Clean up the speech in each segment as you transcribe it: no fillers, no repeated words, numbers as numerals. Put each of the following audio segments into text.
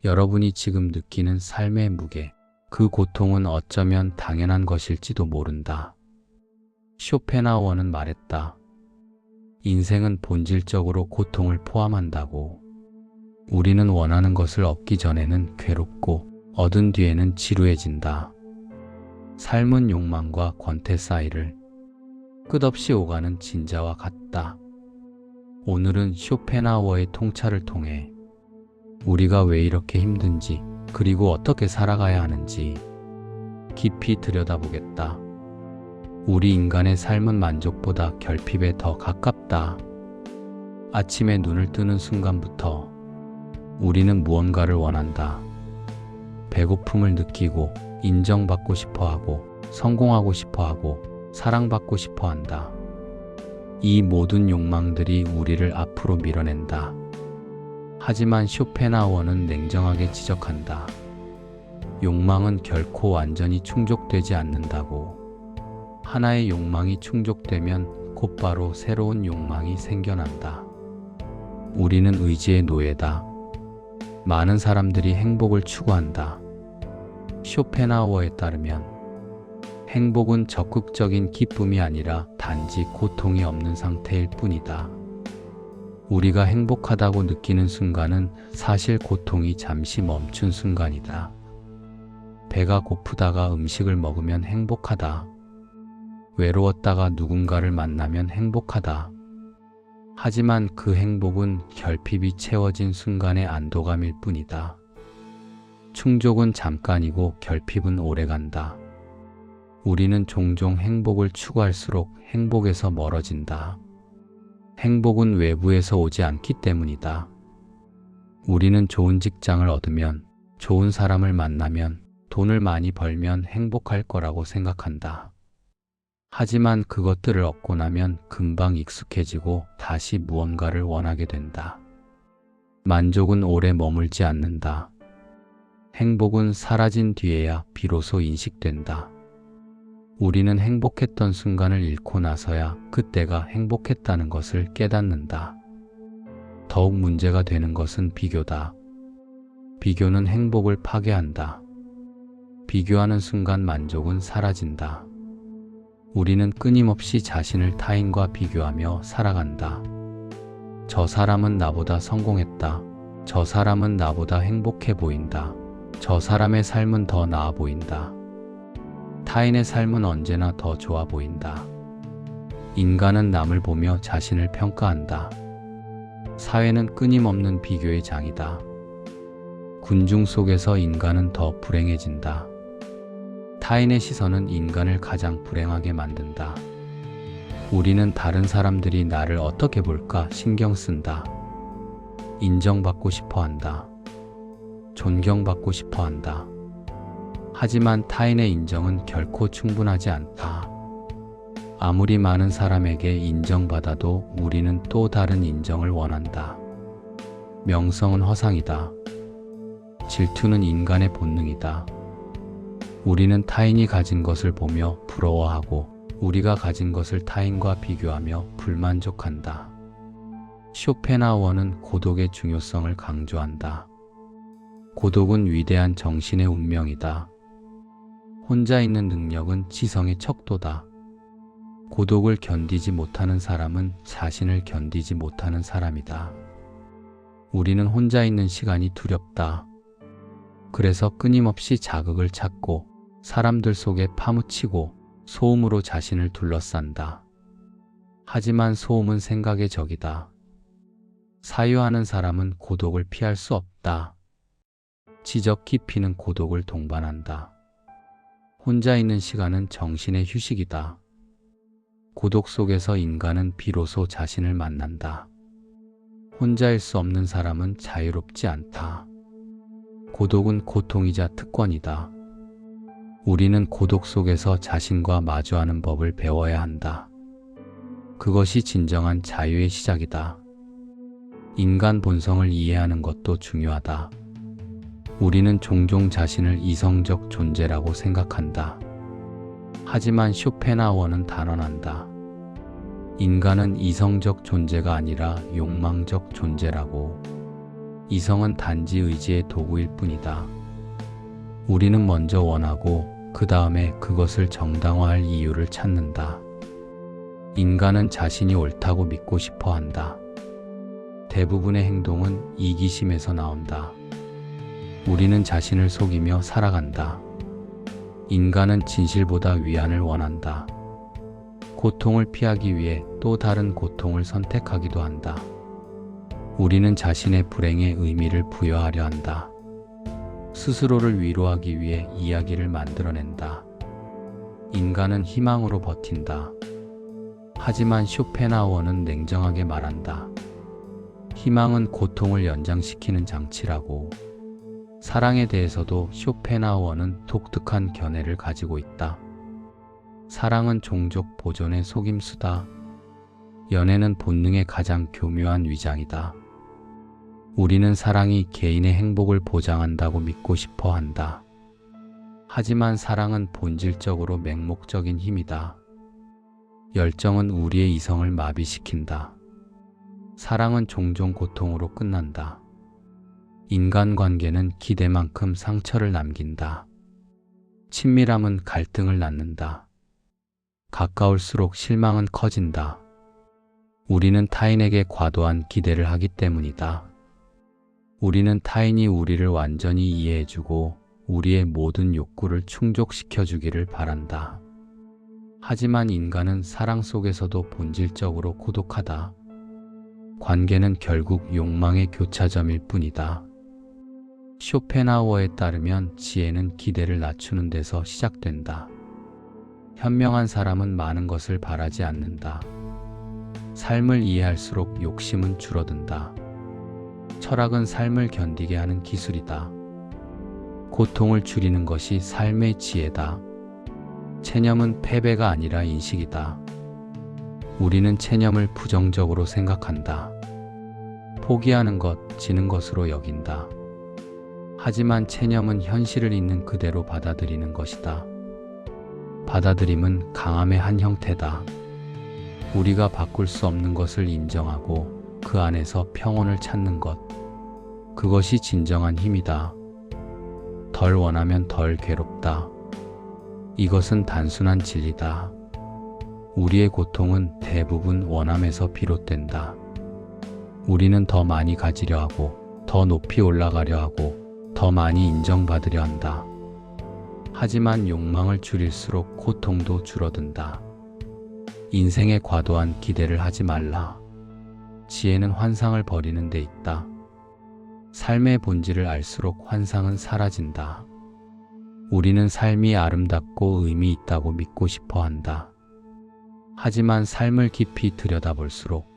여러분이 지금 느끼는 삶의 무게, 그 고통은 어쩌면 당연한 것일지도 모른다. 쇼펜하우어는 말했다. 인생은 본질적으로 고통을 포함한다고. 우리는 원하는 것을 얻기 전에는 괴롭고 얻은 뒤에는 지루해진다. 삶은 욕망과 권태 사이를 끝없이 오가는 진자와 같다. 오늘은 쇼펜하우어의 통찰을 통해 우리가 왜 이렇게 힘든지, 그리고 어떻게 살아가야 하는지 깊이 들여다보겠다. 우리 인간의 삶은 만족보다 결핍에 더 가깝다. 아침에 눈을 뜨는 순간부터 우리는 무언가를 원한다. 배고픔을 느끼고 인정받고 싶어하고 성공하고 싶어하고 사랑받고 싶어한다. 이 모든 욕망들이 우리를 앞으로 밀어낸다. 하지만 쇼펜하우어는 냉정하게 지적한다. 욕망은 결코 완전히 충족되지 않는다고. 하나의 욕망이 충족되면 곧바로 새로운 욕망이 생겨난다. 우리는 의지의 노예다. 많은 사람들이 행복을 추구한다. 쇼펜하우어에 따르면 행복은 적극적인 기쁨이 아니라 단지 고통이 없는 상태일 뿐이다. 우리가 행복하다고 느끼는 순간은 사실 고통이 잠시 멈춘 순간이다. 배가 고프다가 음식을 먹으면 행복하다. 외로웠다가 누군가를 만나면 행복하다. 하지만 그 행복은 결핍이 채워진 순간의 안도감일 뿐이다. 충족은 잠깐이고 결핍은 오래간다. 우리는 종종 행복을 추구할수록 행복에서 멀어진다. 행복은 외부에서 오지 않기 때문이다. 우리는 좋은 직장을 얻으면, 좋은 사람을 만나면, 돈을 많이 벌면 행복할 거라고 생각한다. 하지만 그것들을 얻고 나면 금방 익숙해지고 다시 무언가를 원하게 된다. 만족은 오래 머물지 않는다. 행복은 사라진 뒤에야 비로소 인식된다. 우리는 행복했던 순간을 잃고 나서야 그때가 행복했다는 것을 깨닫는다. 더욱 문제가 되는 것은 비교다. 비교는 행복을 파괴한다. 비교하는 순간 만족은 사라진다. 우리는 끊임없이 자신을 타인과 비교하며 살아간다. 저 사람은 나보다 성공했다. 저 사람은 나보다 행복해 보인다. 저 사람의 삶은 더 나아 보인다. 타인의 삶은 언제나 더 좋아 보인다. 인간은 남을 보며 자신을 평가한다. 사회는 끊임없는 비교의 장이다. 군중 속에서 인간은 더 불행해진다. 타인의 시선은 인간을 가장 불행하게 만든다. 우리는 다른 사람들이 나를 어떻게 볼까 신경 쓴다. 인정받고 싶어 한다. 존경받고 싶어 한다. 하지만 타인의 인정은 결코 충분하지 않다. 아무리 많은 사람에게 인정받아도 우리는 또 다른 인정을 원한다. 명성은 허상이다. 질투는 인간의 본능이다. 우리는 타인이 가진 것을 보며 부러워하고 우리가 가진 것을 타인과 비교하며 불만족한다. 쇼펜하우어는 고독의 중요성을 강조한다. 고독은 위대한 정신의 운명이다. 혼자 있는 능력은 지성의 척도다. 고독을 견디지 못하는 사람은 자신을 견디지 못하는 사람이다. 우리는 혼자 있는 시간이 두렵다. 그래서 끊임없이 자극을 찾고 사람들 속에 파묻히고 소음으로 자신을 둘러싼다. 하지만 소음은 생각의 적이다. 사유하는 사람은 고독을 피할 수 없다. 지적 깊이는 고독을 동반한다. 혼자 있는 시간은 정신의 휴식이다. 고독 속에서 인간은 비로소 자신을 만난다. 혼자일 수 없는 사람은 자유롭지 않다. 고독은 고통이자 특권이다. 우리는 고독 속에서 자신과 마주하는 법을 배워야 한다. 그것이 진정한 자유의 시작이다. 인간 본성을 이해하는 것도 중요하다. 우리는 종종 자신을 이성적 존재라고 생각한다. 하지만 쇼펜하우어는 단언한다. 인간은 이성적 존재가 아니라 욕망적 존재라고. 이성은 단지 의지의 도구일 뿐이다. 우리는 먼저 원하고 그 다음에 그것을 정당화할 이유를 찾는다. 인간은 자신이 옳다고 믿고 싶어 한다. 대부분의 행동은 이기심에서 나온다. 우리는 자신을 속이며 살아간다. 인간은 진실보다 위안을 원한다. 고통을 피하기 위해 또 다른 고통을 선택하기도 한다. 우리는 자신의 불행에 의미를 부여하려 한다. 스스로를 위로하기 위해 이야기를 만들어낸다. 인간은 희망으로 버틴다. 하지만 쇼펜하우어는 냉정하게 말한다. 희망은 고통을 연장시키는 장치라고. 사랑에 대해서도 쇼펜하우어는 독특한 견해를 가지고 있다. 사랑은 종족 보존의 속임수다. 연애는 본능의 가장 교묘한 위장이다. 우리는 사랑이 개인의 행복을 보장한다고 믿고 싶어 한다. 하지만 사랑은 본질적으로 맹목적인 힘이다. 열정은 우리의 이성을 마비시킨다. 사랑은 종종 고통으로 끝난다. 인간관계는 기대만큼 상처를 남긴다. 친밀함은 갈등을 낳는다. 가까울수록 실망은 커진다. 우리는 타인에게 과도한 기대를 하기 때문이다. 우리는 타인이 우리를 완전히 이해해주고 우리의 모든 욕구를 충족시켜주기를 바란다. 하지만 인간은 사랑 속에서도 본질적으로 고독하다. 관계는 결국 욕망의 교차점일 뿐이다. 쇼펜하우어에 따르면 지혜는 기대를 낮추는 데서 시작된다. 현명한 사람은 많은 것을 바라지 않는다. 삶을 이해할수록 욕심은 줄어든다. 철학은 삶을 견디게 하는 기술이다. 고통을 줄이는 것이 삶의 지혜다. 체념은 패배가 아니라 인식이다. 우리는 체념을 부정적으로 생각한다. 포기하는 것, 지는 것으로 여긴다. 하지만 체념은 현실을 있는 그대로 받아들이는 것이다. 받아들임은 강함의 한 형태다. 우리가 바꿀 수 없는 것을 인정하고 그 안에서 평온을 찾는 것. 그것이 진정한 힘이다. 덜 원하면 덜 괴롭다. 이것은 단순한 진리다. 우리의 고통은 대부분 원함에서 비롯된다. 우리는 더 많이 가지려 하고, 더 높이 올라가려 하고, 더 많이 인정받으려 한다. 하지만 욕망을 줄일수록 고통도 줄어든다. 인생에 과도한 기대를 하지 말라. 지혜는 환상을 버리는 데 있다. 삶의 본질을 알수록 환상은 사라진다. 우리는 삶이 아름답고 의미 있다고 믿고 싶어 한다. 하지만 삶을 깊이 들여다볼수록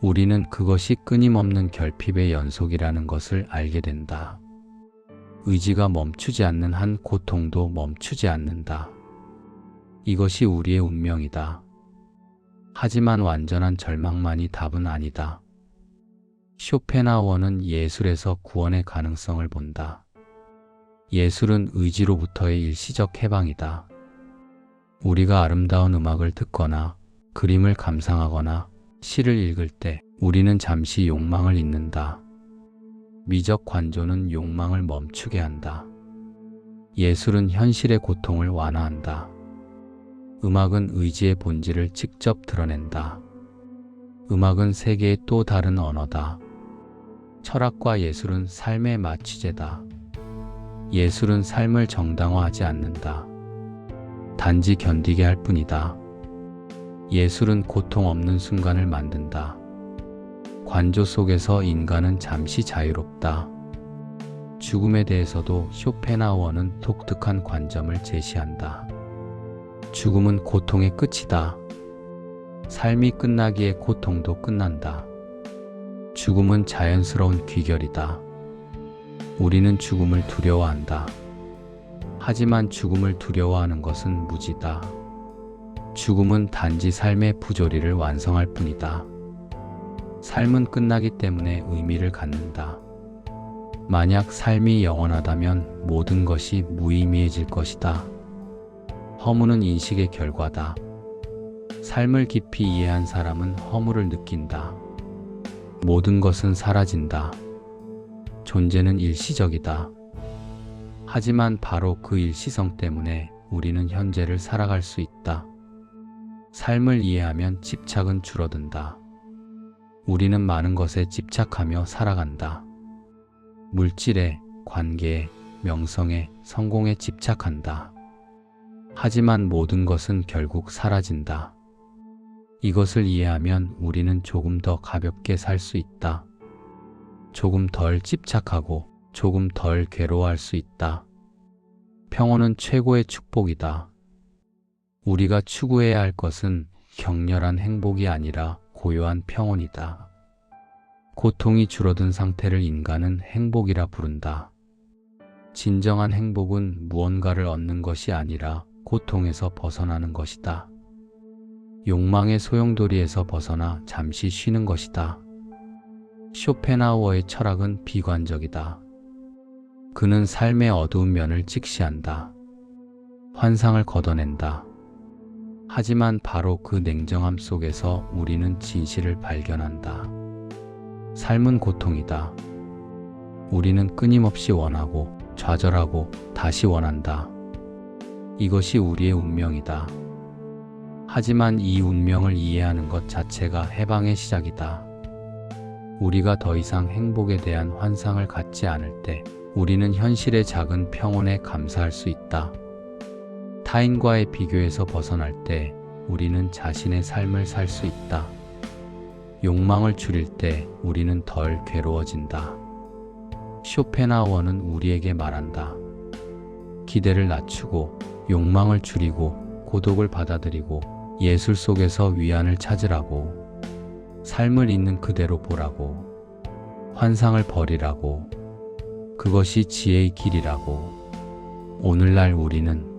우리는 그것이 끊임없는 결핍의 연속이라는 것을 알게 된다. 의지가 멈추지 않는 한 고통도 멈추지 않는다. 이것이 우리의 운명이다. 하지만 완전한 절망만이 답은 아니다. 쇼펜하우어는 예술에서 구원의 가능성을 본다. 예술은 의지로부터의 일시적 해방이다. 우리가 아름다운 음악을 듣거나 그림을 감상하거나 시를 읽을 때 우리는 잠시 욕망을 잊는다. 미적 관조는 욕망을 멈추게 한다. 예술은 현실의 고통을 완화한다. 음악은 의지의 본질을 직접 드러낸다. 음악은 세계의 또 다른 언어다. 철학과 예술은 삶의 마취제다. 예술은 삶을 정당화하지 않는다. 단지 견디게 할 뿐이다. 예술은 고통 없는 순간을 만든다. 관조 속에서 인간은 잠시 자유롭다. 죽음에 대해서도 쇼펜하우어는 독특한 관점을 제시한다. 죽음은 고통의 끝이다. 삶이 끝나기에 고통도 끝난다. 죽음은 자연스러운 귀결이다. 우리는 죽음을 두려워한다. 하지만 죽음을 두려워하는 것은 무지다. 죽음은 단지 삶의 부조리를 완성할 뿐이다. 삶은 끝나기 때문에 의미를 갖는다. 만약 삶이 영원하다면 모든 것이 무의미해질 것이다. 허무는 인식의 결과다. 삶을 깊이 이해한 사람은 허무를 느낀다. 모든 것은 사라진다. 존재는 일시적이다. 하지만 바로 그 일시성 때문에 우리는 현재를 살아갈 수 있다. 삶을 이해하면 집착은 줄어든다. 우리는 많은 것에 집착하며 살아간다. 물질에, 관계에, 명성에, 성공에 집착한다. 하지만 모든 것은 결국 사라진다. 이것을 이해하면 우리는 조금 더 가볍게 살 수 있다. 조금 덜 집착하고 조금 덜 괴로워할 수 있다. 평온은 최고의 축복이다. 우리가 추구해야 할 것은 격렬한 행복이 아니라 고요한 평온이다. 고통이 줄어든 상태를 인간은 행복이라 부른다. 진정한 행복은 무언가를 얻는 것이 아니라 고통에서 벗어나는 것이다. 욕망의 소용돌이에서 벗어나 잠시 쉬는 것이다. 쇼펜하우어의 철학은 비관적이다. 그는 삶의 어두운 면을 직시한다. 환상을 걷어낸다. 하지만 바로 그 냉정함 속에서 우리는 진실을 발견한다. 삶은 고통이다. 우리는 끊임없이 원하고 좌절하고 다시 원한다. 이것이 우리의 운명이다. 하지만 이 운명을 이해하는 것 자체가 해방의 시작이다. 우리가 더 이상 행복에 대한 환상을 갖지 않을 때 우리는 현실의 작은 평온에 감사할 수 있다. 타인과의 비교에서 벗어날 때 우리는 자신의 삶을 살 수 있다. 욕망을 줄일 때 우리는 덜 괴로워진다. 쇼펜하우어는 우리에게 말한다. 기대를 낮추고 욕망을 줄이고 고독을 받아들이고 예술 속에서 위안을 찾으라고. 삶을 있는 그대로 보라고. 환상을 버리라고. 그것이 지혜의 길이라고. 오늘날 우리는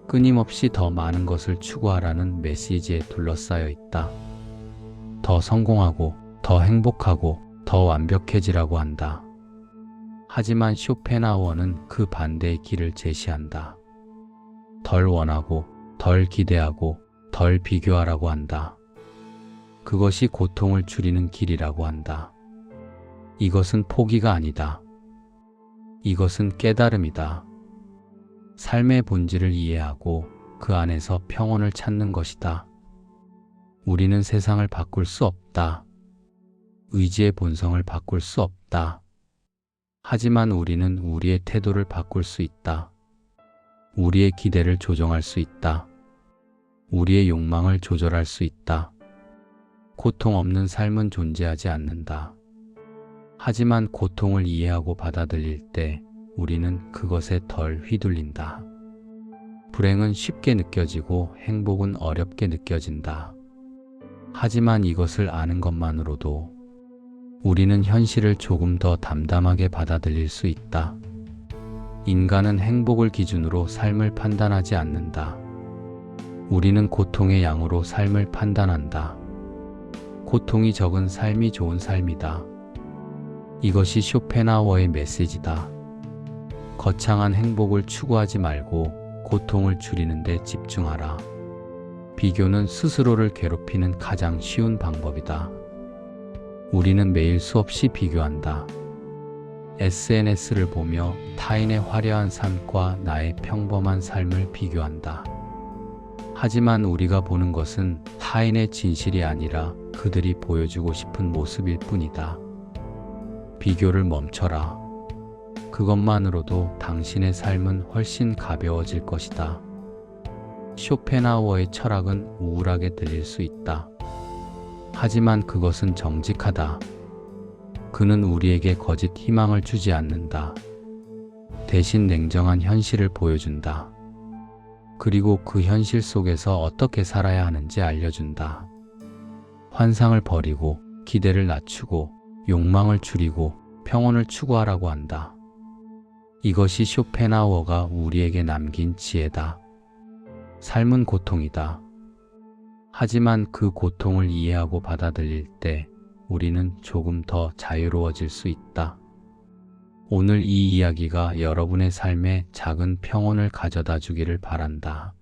끊임없이 더 많은 것을 추구하라는 메시지에 둘러싸여 있다. 더 성공하고, 더 행복하고, 더 완벽해지라고 한다. 하지만 쇼펜하우어는 그 반대의 길을 제시한다. 덜 원하고, 덜 기대하고, 덜 비교하라고 한다. 그것이 고통을 줄이는 길이라고 한다. 이것은 포기가 아니다. 이것은 깨달음이다. 삶의 본질을 이해하고 그 안에서 평온을 찾는 것이다. 우리는 세상을 바꿀 수 없다. 의지의 본성을 바꿀 수 없다. 하지만 우리는 우리의 태도를 바꿀 수 있다. 우리의 기대를 조정할 수 있다. 우리의 욕망을 조절할 수 있다. 고통 없는 삶은 존재하지 않는다. 하지만 고통을 이해하고 받아들일 때 우리는 그것에 덜 휘둘린다. 불행은 쉽게 느껴지고 행복은 어렵게 느껴진다. 하지만 이것을 아는 것만으로도 우리는 현실을 조금 더 담담하게 받아들일 수 있다. 인간은 행복을 기준으로 삶을 판단하지 않는다. 우리는 고통의 양으로 삶을 판단한다. 고통이 적은 삶이 좋은 삶이다. 이것이 쇼펜하우어의 메시지다. 거창한 행복을 추구하지 말고 고통을 줄이는 데 집중하라. 비교는 스스로를 괴롭히는 가장 쉬운 방법이다. 우리는 매일 수없이 비교한다. SNS를 보며 타인의 화려한 삶과 나의 평범한 삶을 비교한다. 하지만 우리가 보는 것은 타인의 진실이 아니라 그들이 보여주고 싶은 모습일 뿐이다. 비교를 멈춰라. 그것만으로도 당신의 삶은 훨씬 가벼워질 것이다. 쇼펜하우어의 철학은 우울하게 들릴 수 있다. 하지만 그것은 정직하다. 그는 우리에게 거짓 희망을 주지 않는다. 대신 냉정한 현실을 보여준다. 그리고 그 현실 속에서 어떻게 살아야 하는지 알려준다. 환상을 버리고 기대를 낮추고 욕망을 줄이고 평온을 추구하라고 한다. 이것이 쇼펜하우어가 우리에게 남긴 지혜다. 삶은 고통이다. 하지만 그 고통을 이해하고 받아들일 때 우리는 조금 더 자유로워질 수 있다. 오늘 이 이야기가 여러분의 삶에 작은 평온을 가져다 주기를 바란다.